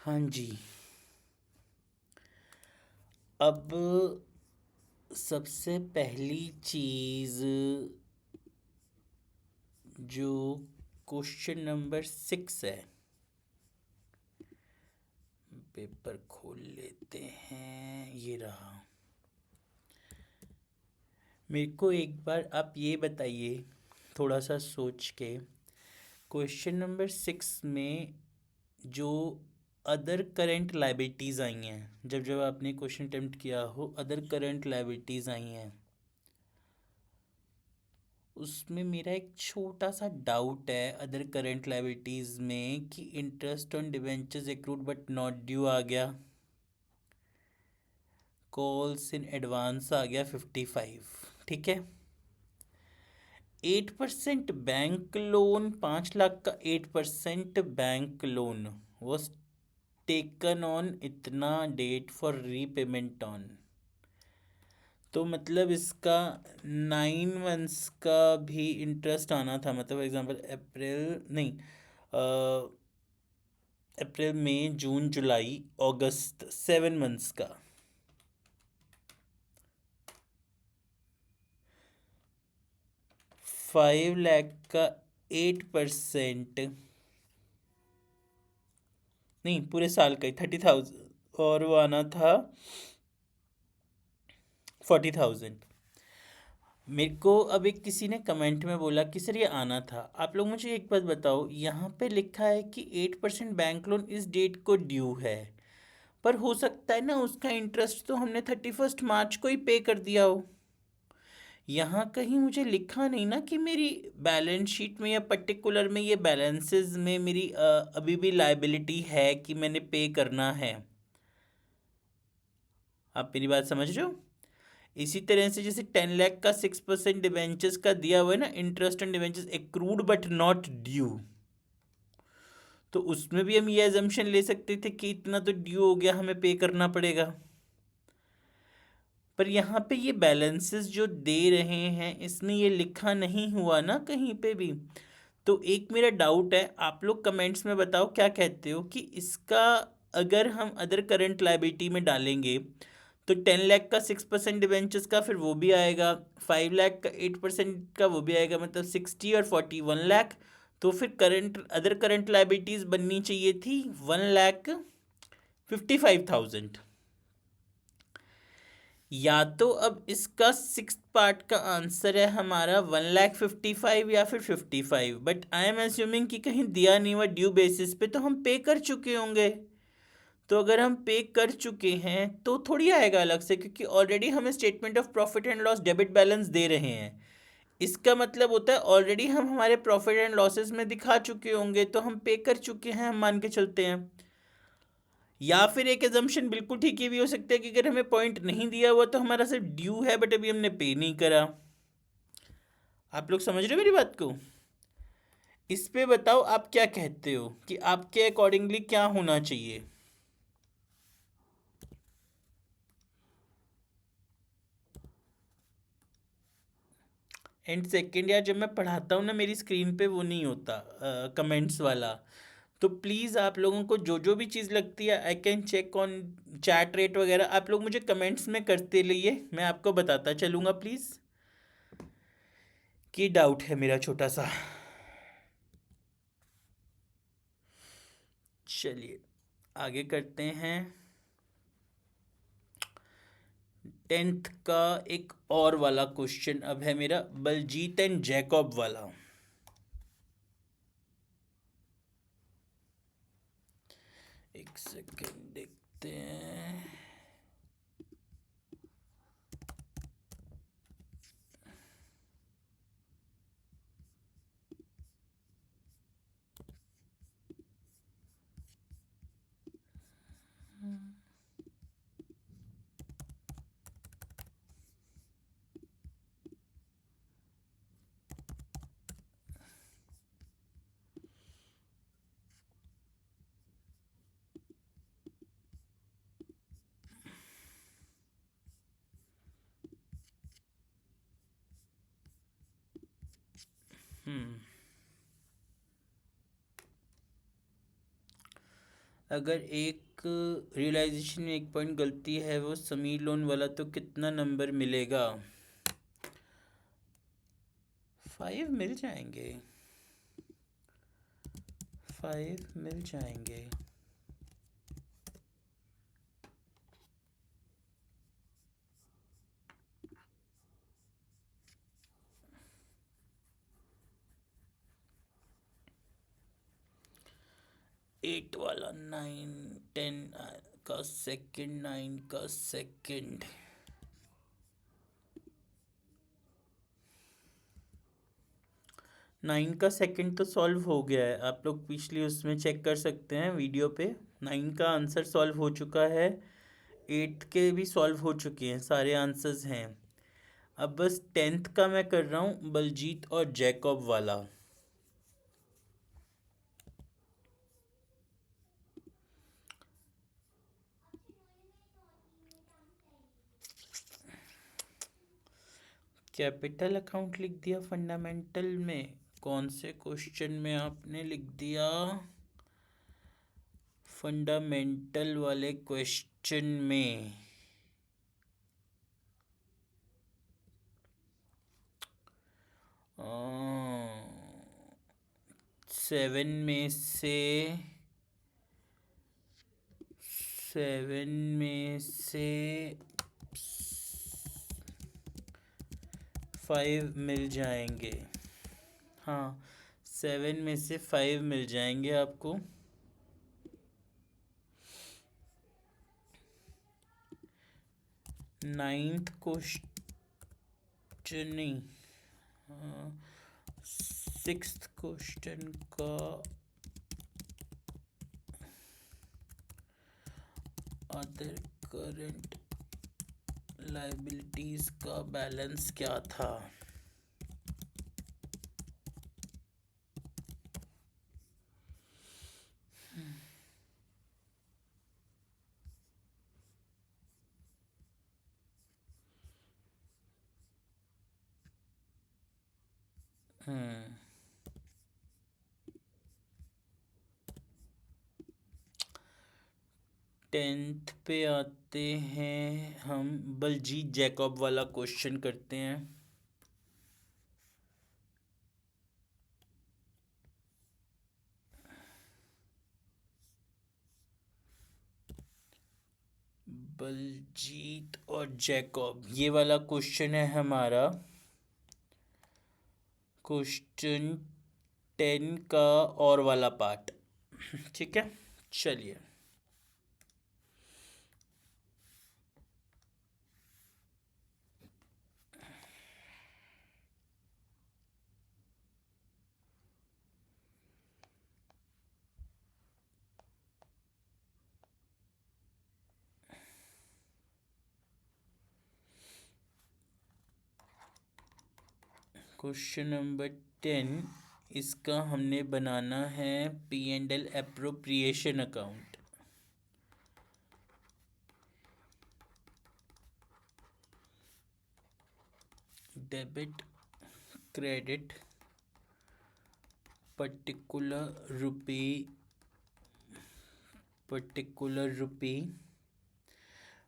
हाँ जी। अब सबसे पहली चीज़ जो क्वेश्चन नंबर 6 है, पेपर खोल लेते हैं, ये रहा। मेरे को एक बार आप ये बताइए, थोड़ा सा सोच के, क्वेश्चन नंबर 6 में जो अदर करंट लायबिलिटीज़ आई हैं, जब जब आपने क्वेश्चन अटेम्प्ट किया हो, अदर करंट लायबिलिटीज़ आई हैं, उसमें मेरा एक छोटा सा डाउट है अदर करंट लायबिलिटीज़ में कि interest on debentures accrued but not due आ गया, कॉल्स इन एडवांस आ गया 55। ठीक है। 8% बैंक लोन, 5 लाख का 8% bank loan was taken on इतना डेट फॉर रीपेमेंट ऑन, तो मतलब इसका 9 मंथ्स का भी इंटरेस्ट आना था। मतलब एग्जांपल अप्रैल नहीं, अप्रैल मई जून जुलाई अगस्त, 7 मंथ्स का। 5 लाख का 8%, नहीं पूरे साल का ही 30,000, और वो आना था 40,000। मेरे को अब एक किसी ने कमेंट में बोला कि सर ये आना था। आप लोग मुझे एक बात बताओ, यहाँ पे लिखा है कि 8% बैंक लोन इस डेट को ड्यू है, पर हो सकता है ना उसका इंटरेस्ट तो हमने 31 मार्च को ही पे कर दिया हो। यहाँ कहीं मुझे लिखा नहीं ना कि मेरी बैलेंस शीट में या पर्टिकुलर में ये बैलेंसेस में मेरी अभी भी लायबिलिटी है कि मैंने पे करना है। आप मेरी बात समझ रहे हो? इसी तरह से जैसे 10 लाख का 6% डिवेंचर्स का दिया हुआ है ना, interest on debentures accrued but not due, तो उसमें भी हम ये एजम्पशन ले सकते थे कि इतना तो ड्यू हो गया, हमें पे करना पड़ेगा। पर यहाँ पे ये बैलेंसेस जो दे रहे हैं इसमें ये लिखा नहीं हुआ ना कहीं पे भी। तो एक मेरा डाउट है, आप लोग कमेंट्स में बताओ क्या कहते हो कि इसका अगर हम अदर करंट लायबिलिटी में डालेंगे तो 10 लाख का 6% डिवेंचर्स का फिर वो भी आएगा, 5 लाख का 8% का वो भी आएगा, मतलब 60 और 41 लाख। तो फिर करंट अदर करंट लायबिलिटीज बननी चाहिए थी 1,55,000। या तो अब इसका 6th पार्ट का आंसर है हमारा 1,55,000 या फिर 55, बट आई एम एज्यूमिंग कि कहीं दिया नहीं हुआ ड्यू बेसिस पे, तो हम पे कर चुके होंगे। तो अगर हम पे कर चुके हैं तो थोड़ी आएगा अलग से, क्योंकि ऑलरेडी हमें statement of profit and loss debit balance दे रहे हैं। इसका मतलब होता है ऑलरेडी हम हमारे प्रॉफिट एंड लॉसेस में दिखा चुके होंगे, तो हम पे कर चुके हैं, हम मान के चलते हैं। या फिर एक एजम्पशन बिल्कुल ठीक ये भी हो सकता है कि अगर हमें पॉइंट नहीं दिया हुआ तो हमारा सिर्फ ड्यू है बट अभी हमने पे नहीं करा। आप लोग समझ रहे हो मेरी बात को? इस पे बताओ आप क्या कहते हो कि आपके अकॉर्डिंगली क्या होना चाहिए। एंड सेकेंड यार, जब मैं पढ़ाता हूँ ना मेरी स्क्रीन पे वो नहीं होता कमेंट्स वाला, तो प्लीज़ आप लोगों को जो जो भी चीज़ लगती है I can check on chat rate वगैरह, आप लोग मुझे कमेंट्स में करते रहिए, मैं आपको बताता चलूँगा प्लीज़, कि डाउट है मेरा छोटा सा। चलिए आगे करते हैं। 10th का एक और वाला क्वेश्चन अब है मेरा, बलजीत एंड जैकब वाला। एक सेकेंड देखते हैं। अगर एक रियलाइजेशन में एक पॉइंट गलती है वो समीर लोन वाला, तो कितना नंबर मिलेगा? 5 मिल जाएंगे, 5 मिल जाएंगे। एट वाला 9, 10 का सेकंड, 9 का सेकंड। नाइन का सेकंड तो सॉल्व हो गया है, आप लोग पिछली उसमें चेक कर सकते हैं वीडियो पे। 9 का आंसर सॉल्व हो चुका है, 8 के भी सॉल्व हो चुके हैं, सारे आंसर्स हैं। अब बस 10th का मैं कर रहा हूँ, बलजीत और जैकब वाला। कैपिटल अकाउंट लिख दिया फंडामेंटल में? कौन से क्वेश्चन में आपने लिख दिया? फंडामेंटल वाले क्वेश्चन में। सेवन में से 5 मिल जाएंगे। हाँ, 7 में से 5 मिल जाएंगे आपको। नाइन्थ क्वेश्चन नहीं, सिक्स्थ क्वेश्चन का अदर करंट लायबिलिटीज का बैलेंस क्या था? हम्म 10th पे आते हैं हम, बलजीत जैकब वाला क्वेश्चन करते हैं। बलजीत और जैकब, ये वाला क्वेश्चन है हमारा क्वेश्चन 10 का और वाला पार्ट। ठीक है, चलिए। क्वेश्चन नंबर 10, इसका हमने बनाना है P&L appropriation account. Debit credit particular rupee.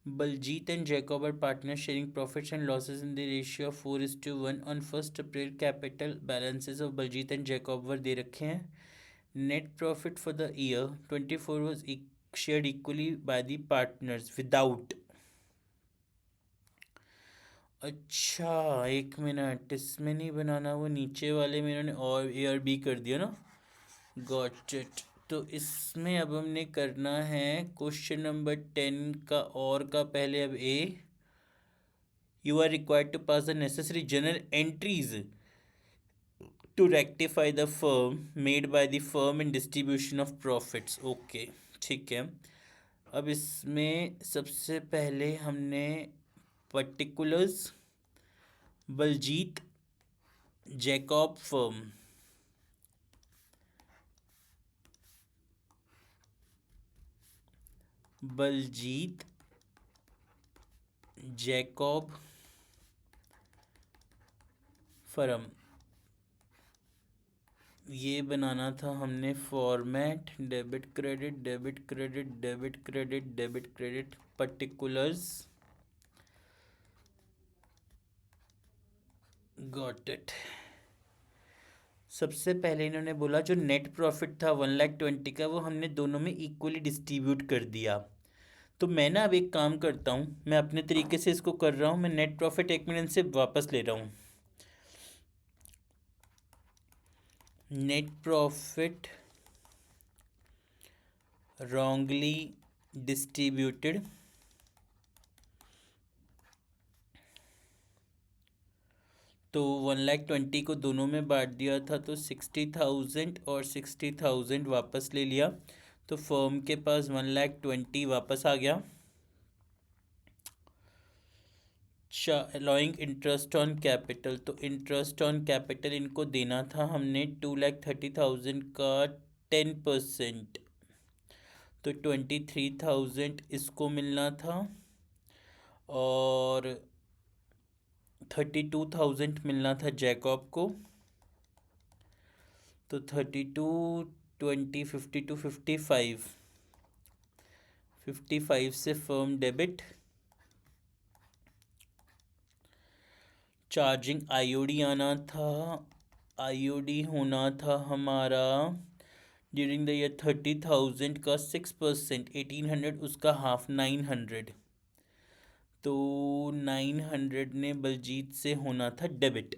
Baljit and Jacob are partners sharing profits and losses in the ratio of 4:1 on 1st April. Capital balances of Baljit and Jacob were दे रखे हैं। Net profit for the year 24 was shared equally by the partners without। अच्छा, एक minute, इसमें नहीं बनाना, वो नीचे वाले में इन्होंने और ए और बी कर दिया ना। Got it. तो इसमें अब हमने करना है क्वेश्चन नंबर 10 का और का पहले अब ए, you are required to pass the necessary journal entries to rectify the firm made by the firm in distribution of profits. Okay, ठीक है। अब इसमें सबसे पहले हमने particulars Baljeet Jacob firm, Baljeet Jacob firm ये बनाना था हमने format debit credit debit credit debit credit debit credit particulars. Got it. सबसे पहले इन्होंने बोला जो नेट प्रॉफिट था 1,20,000 का वो हमने दोनों में इक्वली डिस्ट्रीब्यूट कर दिया। तो मैं ना अब एक काम करता हूँ, मैं अपने तरीके से इसको कर रहा हूँ। मैं नेट प्रॉफिट 1 मिनट से वापस ले रहा हूँ। नेट प्रॉफिट रॉन्गली डिस्ट्रीब्यूटेड, तो 1,20,000 को दोनों में बांट दिया था, तो 60,000 और 60,000 वापस ले लिया, तो फर्म के पास 1,20,000 वापस आ गया। अलाउइंग इंटरेस्ट ऑन कैपिटल, तो इंटरेस्ट ऑन कैपिटल इनको देना था हमने 2,30,000 का 10%, तो 23,000 इसको मिलना था और 32,000 मिलना था जैकॉब को। तो 32, 20, 52, 55, 55 से फर्म डेबिट। चार्जिंग आईओडी आना था, आईओडी होना था हमारा ड्यूरिंग द ईयर 30,000 का 6%, 1,800 उसका हाफ 900, तो 900 ने बलजीत से होना था डेबिट।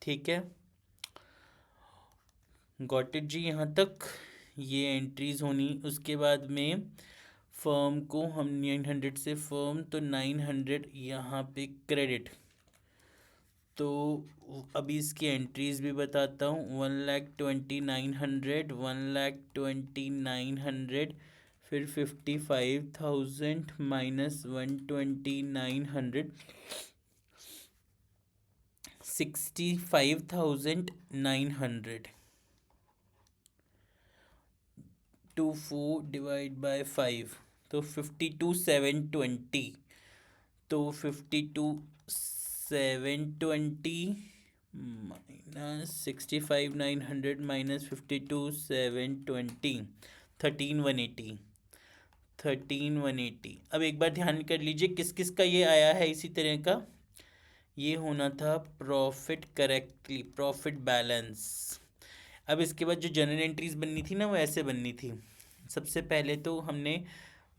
ठीक है, गॉट इट जी यहाँ तक। ये एंट्रीज होनी, उसके बाद में फर्म को हम 900 से फर्म, तो 900 यहाँ पे क्रेडिट। तो अभी इसकी एंट्रीज भी बताता हूँ। 1,29,900, 1,29,900, फिर 55,000 माइनस 1,29,900, 65,900, 24 डिवाइड बाय 5, तो 52,720, तो 52,720 माइनस 65,900 माइनस 52,720, 13,180, 13,180। अब एक बार ध्यान कर लीजिए किस किस का ये आया है इसी तरह का। ये होना था प्रॉफिट करेक्टली, प्रॉफिट बैलेंस। अब इसके बाद जो जनरल एंट्रीज बननी थी ना वो ऐसे बननी थी। सबसे पहले तो हमने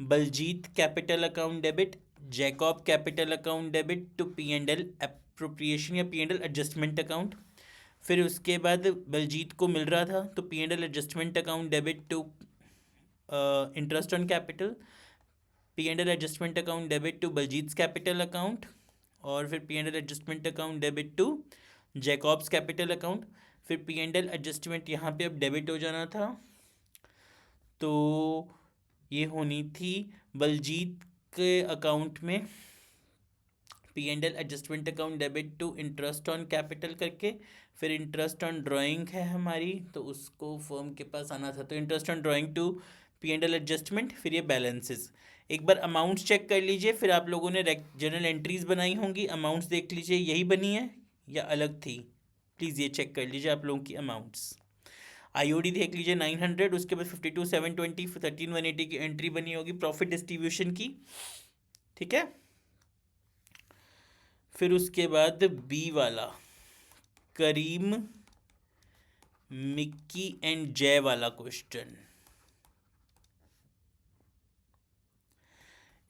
Baljeet capital account debit, Jacob capital account debit to P&L appropriation या P&L एडजस्टमेंट अकाउंट। फिर उसके बाद बलजीत को मिल रहा था तो P&L adjustment account debit to interest on capital, P&L adjustment account debit to Baljeet capital account, और फिर P&L adjustment account debit to Jacob's capital account. फिर P&L एडजस्टमेंट यहाँ पे अब डेबिट हो जाना था, तो ये होनी थी बलजीत के अकाउंट में P&L adjustment account debit to interest on capital करके। फिर इंटरेस्ट ऑन ड्राइंग है हमारी, तो उसको फर्म के पास आना था, तो interest on drawing to P&L adjustment, फिर ये बैलेंसेस। एक बार अमाउंट्स चेक कर लीजिए, फिर आप लोगों ने जनरल एंट्रीज बनाई होंगी, अमाउंट्स देख लीजिए यही बनी है या अलग थी, प्लीज़ ये चेक कर लीजिए आप लोगों की अमाउंट्स। आईओडी देख लीजिए 900, उसके बाद 52,720, 13,180 की एंट्री बनी होगी प्रॉफिट डिस्ट्रीब्यूशन की। ठीक है, फिर उसके बाद बी वाला करीम मिक्की एंड जय वाला क्वेश्चन,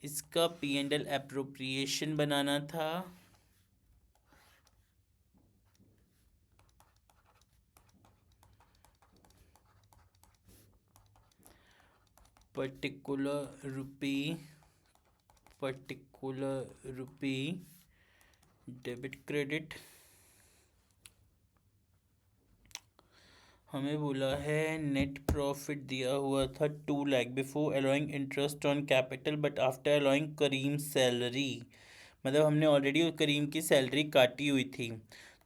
इसका P&L एप्रोप्रिएशन बनाना था। Particular rupee debit credit. हमें बोला है नेट प्रॉफिट दिया हुआ था 2 lakh before allowing interest on capital but after allowing Karim salary, मतलब हमने ऑलरेडी करीम की सैलरी काटी हुई थी,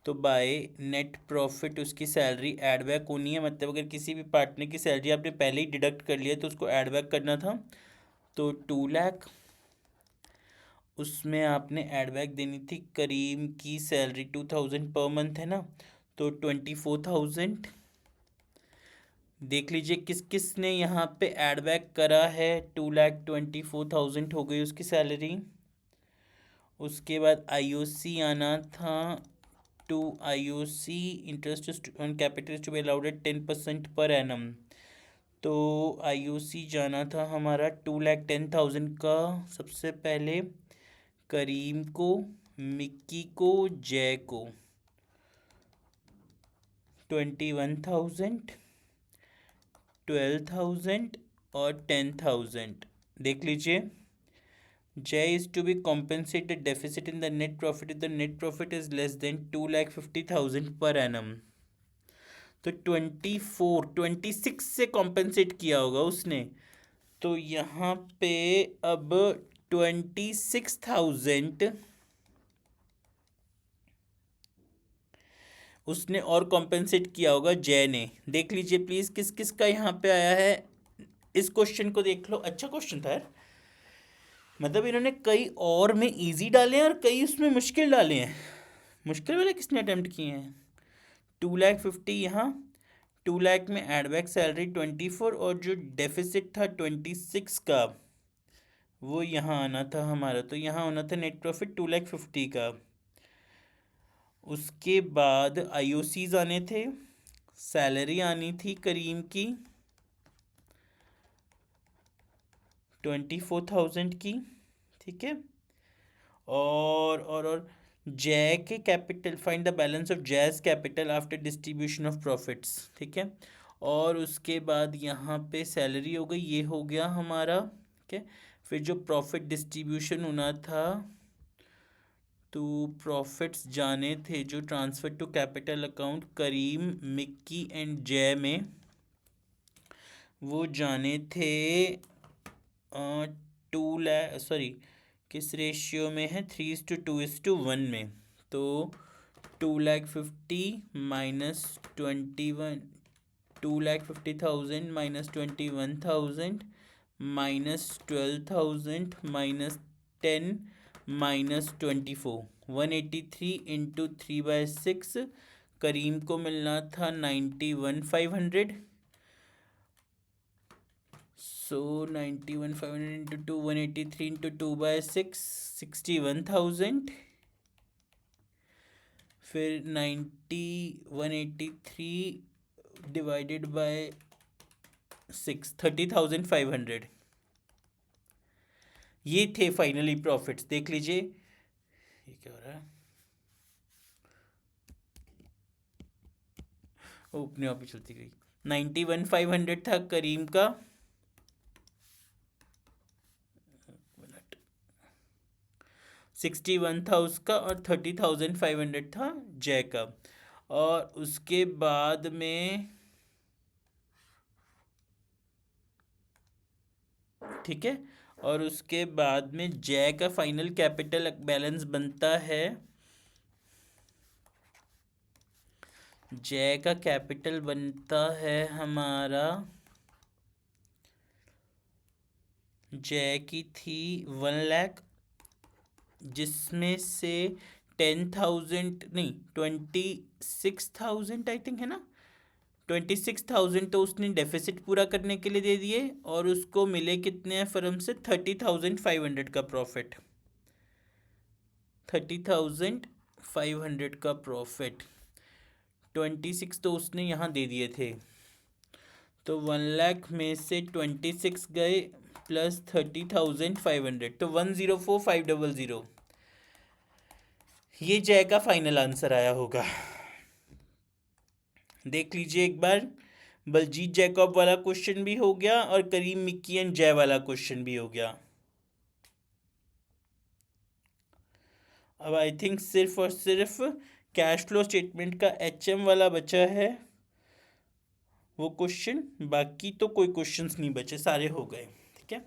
तो बाय नेट प्रॉफिट उसकी सैलरी ऐड बैक होनी है। मतलब अगर किसी भी पार्टनर की सैलरी आपने पहले ही डिडक्ट कर लिया तो उसको ऐड बैक करना था, तो 2 लाख उसमें आपने ऐड बैक देनी थी। करीम की सैलरी 2,000 पर मंथ है ना, तो 24,000 देख लीजिए किस किस ने यहाँ पे एड बैक करा है। 2,24,000 हो गई उसकी सैलरी। उसके बाद आईओसी आना था। To IOC interest on capital to be allowed at 10% per annum. तो आईओसी जाना था हमारा 2,10,000 का सबसे पहले करीम को, मिक्की को, जय को 21,000, 12,000 और 10,000। देख लीजिए, Jay is to be compensated deficit in the net profit if the net profit is less than 2,50,000 per annum. तो 26 से कॉम्पेंसेट किया होगा उसने। तो यहाँ पे अब 26,000 उसने और कॉम्पेंसेट किया होगा जय ने। देख लीजिए प्लीज़ किस किस का यहाँ पे आया है। इस क्वेश्चन को देख लो, अच्छा क्वेश्चन था यार। मतलब इन्होंने कई और में इजी डाले हैं और कई उसमें मुश्किल डाले हैं। मुश्किल वाले किसने अटेम्प्ट किए हैं। 2,50,000 यहाँ, 2,00,000 में एडबैक सैलरी 24 और जो डेफिसिट था 26 का वो यहाँ आना था हमारा। तो यहाँ होना था नेट प्रॉफिट 2,50,000 का। उसके बाद आईओसीज आने थे, सैलरी आनी थी करीम की 24,000 की, ठीक है। और जय के capital, find the balance of jazz capital after distribution of profits, ठीक है। और उसके बाद यहाँ पे सैलरी हो गई, ये हो गया हमारा, ठीक है। फिर जो प्रॉफिट डिस्ट्रीब्यूशन होना था, तो प्रॉफिट्स जाने थे जो transfer to capital account Karim, Mickey and Jay में, वो जाने थे किस रेशियो में है, 3:2:1 में। तो 2,50,000 minus 21, 2,50,000 minus 21,000 minus 12,000 minus 10 minus 24, 183 into 3/6। करीम को मिलना था 91,500। सो 91,500 इंटू 2, 183 इंटू 2/6, 61,000। फिर 183 डिवाइडेड बाय 6, 30,500। ये थे फाइनली प्रॉफिट्स। देख लीजिए ये क्या हो रहा है, अपने आप ही चलती गई। 91,500 था करीम का, 61 था उसका, और 30,500 था जय का। और उसके बाद में, ठीक है, और उसके बाद में जय का फाइनल कैपिटल बैलेंस बनता है, जय का कैपिटल बनता है हमारा, जय की थी 1,00,000, जिसमें से 10,000 नहीं 26,000 आई थिंक है ना, 26,000 तो उसने डेफिसिट पूरा करने के लिए दे दिए, और उसको मिले कितने हैं फर्म से, 30,500 का प्रॉफिट, 30,500 का प्रॉफिट। 26 तो उसने यहाँ दे दिए थे। तो 1,00,000 में से 26 गए प्लस 30,500, तो 104,500। ये जय का फाइनल आंसर आया होगा। देख लीजिए एक बार, बलजीत जैकब वाला क्वेश्चन भी हो गया और करीम, मिक्की एंड जय वाला क्वेश्चन भी हो गया। अब आई थिंक सिर्फ और सिर्फ कैश फ्लो स्टेटमेंट का एचएम वाला बचा है वो क्वेश्चन, बाकी तो कोई क्वेश्चंस नहीं बचे, सारे हो गए, ठीक है।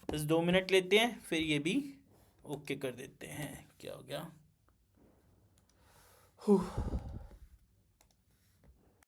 बस 2 मिनट लेते हैं, फिर ये भी ओके कर देते हैं। क्या हो गया,